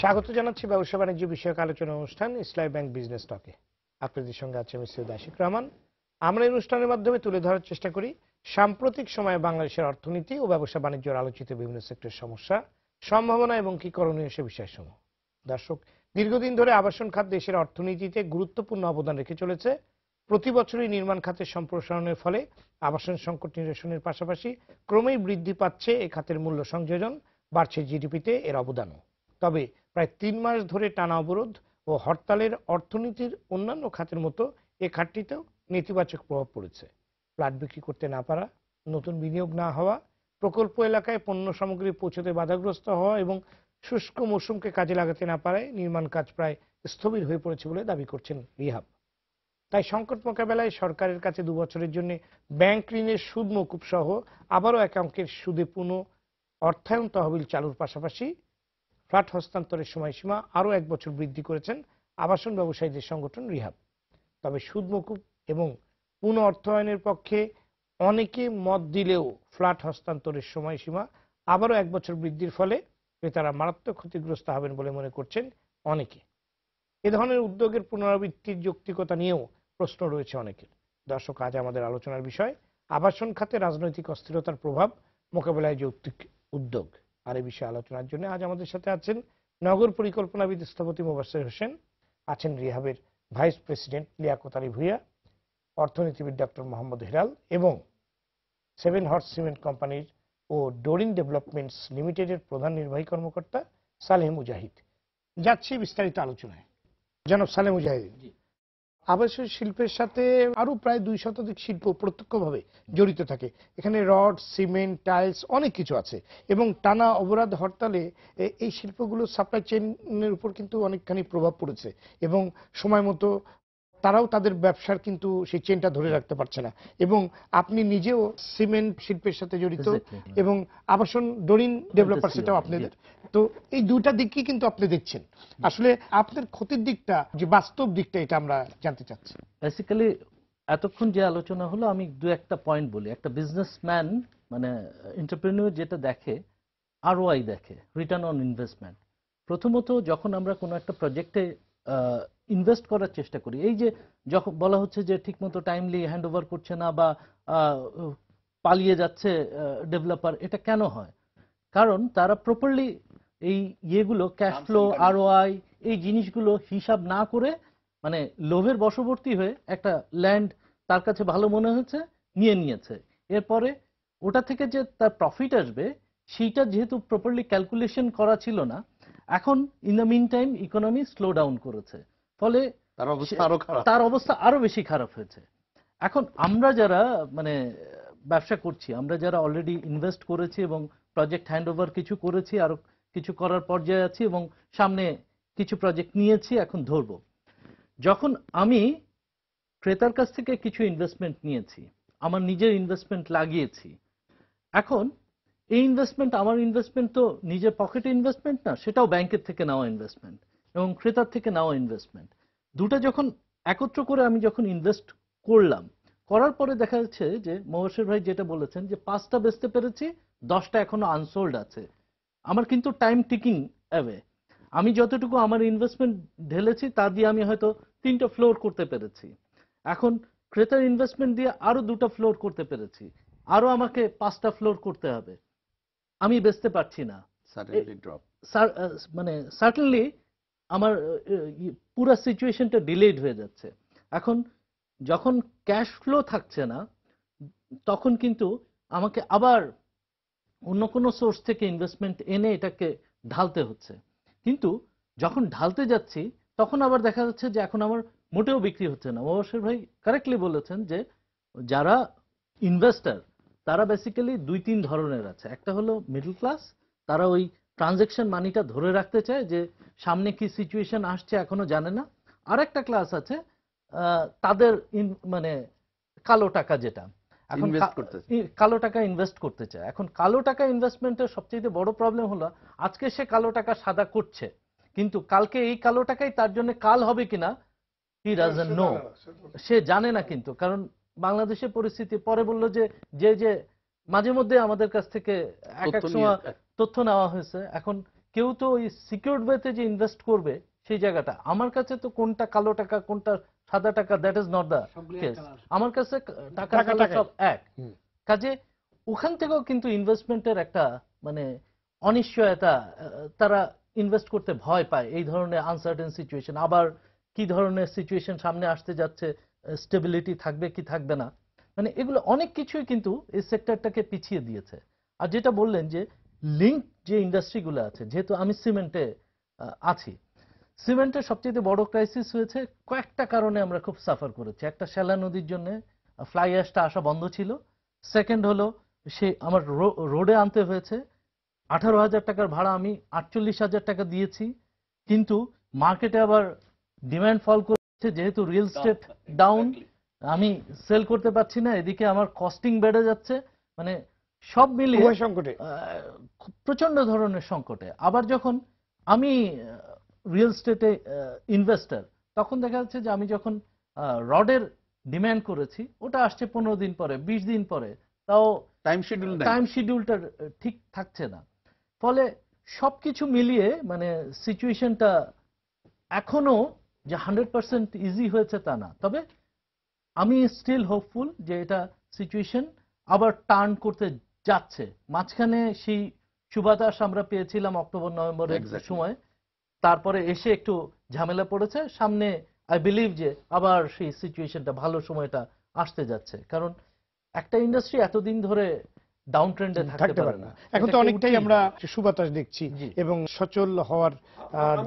স্বাগত জানাচ্ছি ব্যবসা বাণিজ্য বিষয়ক আলোচনা অনুষ্ঠান ইসলামী ব্যাংক বিজনেস টকে। আপনাদের সঙ্গে আছে আমি সৈয়দ আশিক রহমান। আমরা এই অনুষ্ঠানের মাধ্যমে তুলে ধরার চেষ্টা করি সাম্প্রতিক সময়ে বাংলাদেশের অর্থনীতি ও ব্যবসা বাণিজ্যের আলোচিত বিভিন্ন সেক্টরের সমস্যা, সম্ভাবনা এবং কি করণীয় সে বিষয়সমূহ। দর্শক, দীর্ঘদিন ধরে আবাসন খাত দেশের অর্থনীতিতে গুরুত্বপূর্ণ অবদান রেখে চলেছে। প্রতি বছরই নির্মাণ খাতের সম্প্রসারণের ফলে আবাসন সংকট নিরসনের পাশাপাশি ক্রমেই বৃদ্ধি পাচ্ছে এ খাতের মূল্য সংযোজন, বাড়ছে জিডিপিতে এর অবদানও। তবে প্রায় ৩ মাস ধরে টানা অবরোধ ও হরতালের অর্থনীতির অন্যান্য খাতের মতো এ খাতটিতেও নেতিবাচক প্রভাব পড়েছে। ফ্ল্যাট বিক্রি করতে না পারা, নতুন বিনিয়োগ না হওয়া, প্রকল্প এলাকায় পণ্য সামগ্রী পৌঁছতে বাধাগ্রস্ত হওয়া এবং শুষ্ক মৌসুমকে কাজে লাগাতে না পারায় নির্মাণ কাজ প্রায় স্থবির হয়ে পড়েছে বলে দাবি করছেন রিহাব। তাই সংকট মোকাবেলায় সরকারের কাছে ২ বছরের জন্য ব্যাংক ঋণের সুদ মকুব সহ আবারও এক অঙ্কের সুদে পুনঃ অর্থায়ন তহবিল চালুর পাশাপাশি ফ্ল্যাট হস্তান্তরের সময়সীমা আরও ১ বছর বৃদ্ধি করেছেন আবাসন ব্যবসায়ীদের সংগঠন রিহাব। তবে সুদ মকুব এবং পুনঃ অর্থায়নের পক্ষে অনেকে মত দিলেও ফ্ল্যাট হস্তান্তরের সময়সীমা আবারও ১ বছর বৃদ্ধির ফলে ক্রেতারা মারাত্মক ক্ষতিগ্রস্ত হবেন বলে মনে করছেন অনেকে। এ ধরনের উদ্যোগের পুনরাবৃত্তির যৌক্তিকতা নিয়েও প্রশ্ন রয়েছে অনেকের। দর্শক, আজ আমাদের আলোচনার বিষয় আবাসন খাতে রাজনৈতিক অস্থিরতার প্রভাব মোকাবেলায় যৌক্তিক উদ্যোগ। আর এই বিষয়ে আলোচনার জন্য আজ আমাদের সাথে আছেন নগর পরিকল্পনাবিদ স্থপতি মোবাশ্বের হোসেন, আছেন রিহাবের ভাইস প্রেসিডেন্ট লিয়াকত আলী ভূঁইয়া, অর্থনীতিবিদ ডক্টর মোহাম্মদ হেলাল এবং 7 হর্স সিমেন্ট কোম্পানির ও ডোরিন ডেভেলপমেন্টস লিমিটেডের প্রধান নির্বাহী কর্মকর্তা সালেহ মুজাহিদ। যাচ্ছি বিস্তারিত আলোচনায়। জনাব সালেহ মুজাহিদ, আবাসন শিল্পের সাথে আরো প্রায় ২ শতাধিক শিল্প প্রত্যক্ষভাবে জড়িত থাকে। এখানে রড, সিমেন্ট, টাইলস অনেক কিছু আছে এবং টানা অবরোধ হরতালে এই শিল্পগুলো সাপ্লাই চেইনের উপর কিন্তু অনেকখানি প্রভাব পড়েছে এবং সময় মতো তারাও তাদের ব্যবসার কিন্তু সেই চেনটা ধরে রাখতে পারছে না। এবং আপনি নিজেও সিমেন্ট শিল্পের সাথে জড়িত এবং আবাসন ডোরিন ডেভেলপার সেটাও আপনাদের, তো এই দুইটা দিকই কিন্তু আপনি দেখছেন। আসলে আপনার ক্ষতির দিকটা, যে বাস্তব দিকটা, এটা আমরা জানতে চাচ্ছি। বেসিক্যালি এতক্ষণ যে আলোচনা হলো, আমি দু একটা পয়েন্ট বলি। একটা বিজনেসম্যান মানে এন্টারপ্রেনিউর যেটা দেখে, আরওআই দেখে, রিটার্ন অন ইনভেস্টমেন্ট। প্রথমত যখন আমরা কোনো একটা প্রজেক্টে ইনভেস্ট করার চেষ্টা করি, এই যে যখন বলা হচ্ছে যে ঠিকমতো টাইমলি হ্যান্ড ওভার করছে না বা পালিয়ে যাচ্ছে ডেভেলপার, এটা কেন হয়? কারণ তারা প্রপারলি এই ইয়েগুলো, ক্যাশ ফ্লো, আরওআই, এই জিনিসগুলো হিসাব না করে, মানে লোভের বশবর্তী হয়ে একটা ল্যান্ড তার কাছে ভালো মনে হয়েছে, নিয়ে নিয়েছে। এরপরে ওটা থেকে যে তার প্রফিট আসবে সেইটা যেহেতু প্রপারলি ক্যালকুলেশন করা ছিল না, এখন in the mean time economy slow down করেছে, ফলে তার অবস্থা আরো বেশি খারাপ হয়েছে। এখন আমরা যারা মানে ব্যবসা করছি, আমরা যারা অলরেডি ইনভেস্ট করেছি এবং প্রজেক্ট হ্যান্ড ওভার কিছু করেছি, আরো কিছু করার পর্যায়ে আছি এবং সামনে কিছু প্রজেক্ট নিয়েছি, এখন ধরবো। যখন আমি ক্রেতার কাছ থেকে কিছু ইনভেস্টমেন্ট নিয়েছি, আমার নিজের ইনভেস্টমেন্ট লাগিয়েছি, এখন এই ইনভেস্টমেন্ট, আমার ইনভেস্টমেন্ট তো নিজের পকেটে ইনভেস্টমেন্ট না, সেটাও ব্যাংকের থেকে নেওয়া ইনভেস্টমেন্ট এবং ক্রেতার থেকে নেওয়া ইনভেস্টমেন্ট। দুটো যখন একত্র করে আমি যখন ইনভেস্ট করলাম, করার পরে দেখা যাচ্ছে যে মোবাশ্বের ভাই যেটা বলেছেন যে 5টা বেচতে পেরেছি, 10টা এখনো আনসোল্ড আছে। আমার কিন্তু টাইম টিকিং অ্যাওয়ে। আমি যতটুকু আমার ইনভেস্টমেন্ট ঢেলেছি তা দিয়ে আমি হয়তো 3টা ফ্লোর করতে পেরেছি, এখন ক্রেতার ইনভেস্টমেন্ট দিয়ে আরো 2টা ফ্লোর করতে পেরেছি, আরো আমাকে 5টা ফ্লোর করতে হবে, আমি বেচতে পারছি না। মানে সার্টেনলি আমার পুরো সিচুয়েশনটা ডিলেড হয়ে যাচ্ছে। এখন যখন ক্যাশ ফ্লো থাকছে না, তখন কিন্তু আমাকে আবার অন্য কোনো সোর্স থেকে ইনভেস্টমেন্ট এনে এটাকে ঢালতে হচ্ছে। কিন্তু যখন ঢালতে যাচ্ছি তখন আবার দেখা যাচ্ছে যে এখন আমার মোটেও বিক্রি হচ্ছে না। মোবাশ্বের ভাই কারেক্টলি বলেছেন যে যারা ইনভেস্টার তারা বেসিক্যালি 2-3 ধরনের আছে। একটা হলো মিডল ক্লাস, তারা ওই ট্রানজাকশন মানিটা ধরে রাখতে চায় যে সামনে কি সিচুয়েশন আসছে এখনো জানে না। আর একটা ক্লাস আছে তাদের মানে কালো টাকা, যেটা এখন কালো টাকা ইনভেস্ট করতে চায়। এখন কালো টাকা ইনভেস্টমেন্টের সবচেয়ে বড় প্রবলেম হলো আজকে সে কালো টাকা সাদা করছে, কিন্তু কালকে এই কালো টাকাই তার জন্য কাল হবে কিনা হি ডাজন্ট নো, সে জানে না। কিন্তু কারণ বাংলাদেশের পরিস্থিতি, পরে বললো যে যে মাঝে মধ্যে আমাদের কাছ থেকে এক এক সময় তথ্য নেওয়া হয়েছে, এখন কেউ তো ওই সিকিউরড ওয়েতে যে ইনভেস্ট করবে সেই জায়গাটা, আমার কাছে তো কোনটা কালো টাকা কোনটা সাদা টাকা, that is not the case. আমার কাছে টাকা কালো সব এক। কাজে ওখান থেকেও কিন্তু ইনভেস্টমেন্টের একটা মানে অনিশ্চয়তা, তারা ইনভেস্ট করতে ভয় পায় এই ধরনের আনসার্টেন সিচুয়েশন। আবার কি ধরনের সিচুয়েশন সামনে আসতে যাচ্ছে, স্টেবিলিটি থাকবে কি থাকবে না, মানে এগুলো অনেক কিছুই কিন্তু এই সেক্টরটাকে পিছিয়ে দিয়েছে। আর যেটা বললেন যে লিঙ্ক যে ইন্ডাস্ট্রিগুলো আছে, যেহেতু আমি সিমেন্টে আছি, সিমেন্টের সবচেয়ে বড় ক্রাইসিস হয়েছে কয়েকটা কারণে, আমরা খুব সাফার করেছি। একটা শ্যালা নদীর জন্য ফ্লাই অ্যাশটা আসা বন্ধ ছিল। সেকেন্ড হলো সে আমার রোডে আনতে হয়েছে, 18,000 টাকার ভাড়া আমি 48,000 টাকা দিয়েছি, কিন্তু মার্কেটে আবার ডিমান্ড ফল করছে, যেহেতু রিয়েল এস্টেট ডাউন, আমি সেল করতে পারছি না, এদিকে আমার কস্টিং বেড়ে যাচ্ছে, মানে সব মিলিয়ে সংকটে প্রচন্ড ধরনের সংকটে। আবার যখন আমি রিয়েল এস্টেটে ইনভেস্টর, তখন দেখা যাচ্ছে যে আমি যখন রডের ডিমান্ড করেছি, ওটা আসছে 15 দিন পরে, 20 দিন পরে, তাও টাইম শিডিউলটা ঠিক থাকছে না। ফলে সবকিছু মিলিয়ে মানে সিচুয়েশনটা এখনো যে 100% ইজি হয়েছে তা না, তবে আমি স্টিল হোপফুল যে এটা সিচুয়েশন আবার টার্ন করতে যাচ্ছে। মাঝখানে সেই সুবাতাস আমরা পেয়েছিলাম অক্টোবর নভেম্বরের সময়, তারপরে এসে একটু ঝামেলা পড়েছে, সামনে আই বিলিভ যে আবার সেই সিচুয়েশনটা ভালো সময়টা আসতে যাচ্ছে। কারণ একটা ইন্ডাস্ট্রি এতদিন ধরে ডাউন ট্রেন্ডে থাকতে পারে না। এখন তো অনেকটাই আমরা সুবাতাস দেখছি এবং সচল হওয়ার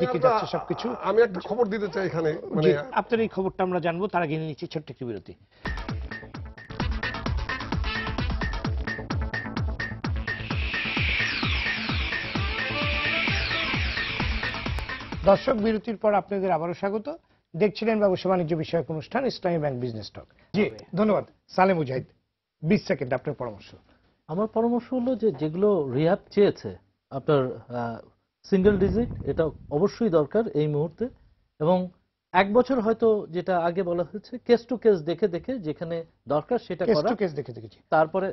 দিকে যাচ্ছে সবকিছু। আমি একটা খবর দিতে চাই এখানে, মানে আপনার এই খবরটা আমরা জানবো, তার আগে নিয়ে নিচ্ছি ছোট্ট একটি বিরতি। দর্শক, বিরতির পর আপনাদের আবারও স্বাগত। দেখছিলেন ব্যবসা বাণিজ্য বিষয়ক অনুষ্ঠান ইসলামী ব্যাংক বিজনেস টক। জি ধন্যবাদ। সালেম মুজাহিদ, 20 সেকেন্ড আপনার পরামর্শ। আমার পরামর্শ হলো যে যেগুলো রিহ্যাব চেয়েছে আপনার সিঙ্গেল ডিজিট, এটা অবশ্যই দরকার এই মুহূর্তে, এবং 1 বছর হয়তো যেটা আগে বলা হয়েছে কেস টু কেস দেখে দেখে যেখানে দরকার সেটা করা, কেস দেখে দেখেছি। তারপরে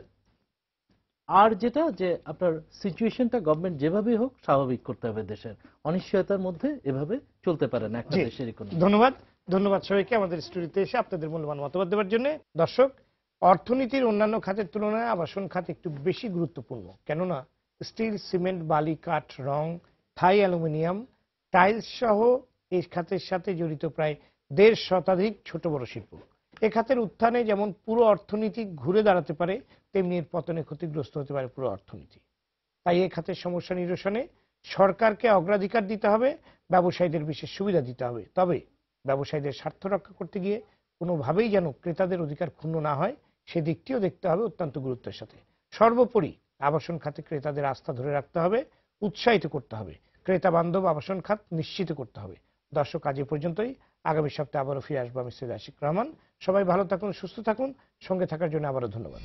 আর যেটা যে আপনার সিচুয়েশনটা গভর্নমেন্ট যেভাবেই হোক স্বাভাবিক করতে হবে। দেশের অনিশ্চয়তার মধ্যে এভাবে চলতে পারে না একটা দেশের ইকোনমি। ধন্যবাদ। ধন্যবাদ সবাইকে আমাদের স্টুডিওতে এসে আপনাদের মূল্যবান মতামত দেওয়ার জন্য। দর্শক, অর্থনীতির অন্যান্য খাতের তুলনায় আবাসন খাত একটু বেশি গুরুত্বপূর্ণ, কেননা স্টিল, সিমেন্ট, বালি, কাঠ, রং, থাই অ্যালুমিনিয়াম, টাইলস সহ এই খাতের সাথে জড়িত প্রায় 1.5 শতাধিক ছোট বড় শিল্প। এ খাতের উত্থানে যেমন পুরো অর্থনীতি ঘুরে দাঁড়াতে পারে, তেমনি এর পতনে ক্ষতিগ্রস্ত হতে পারে পুরো অর্থনীতি। তাই এই খাতের সমস্যা নিরসনে সরকারকে অগ্রাধিকার দিতে হবে, ব্যবসায়ীদের বিশেষ সুবিধা দিতে হবে। তবে ব্যবসায়ীদের স্বার্থ রক্ষা করতে গিয়ে কোনোভাবেই যেন ক্রেতাদের অধিকার ক্ষুণ্ণ না হয়, সেদিকটিও দেখতে হবে অত্যন্ত গুরুত্বের সাথে। সর্বোপরি আবাসন খাতে ক্রেতাদের আস্থা ধরে রাখতে হবে, উৎসাহিত করতে হবে, ক্রেতা বান্ধব আবাসন খাত নিশ্চিত করতে হবে। দর্শক, আজ এ পর্যন্তই। আগামী সপ্তাহে আবারও ফিরে আসবো আমি সৈয়দ আশিক রহমান। সবাই ভালো থাকুন, সুস্থ থাকুন, সঙ্গে থাকার জন্য আবারও ধন্যবাদ।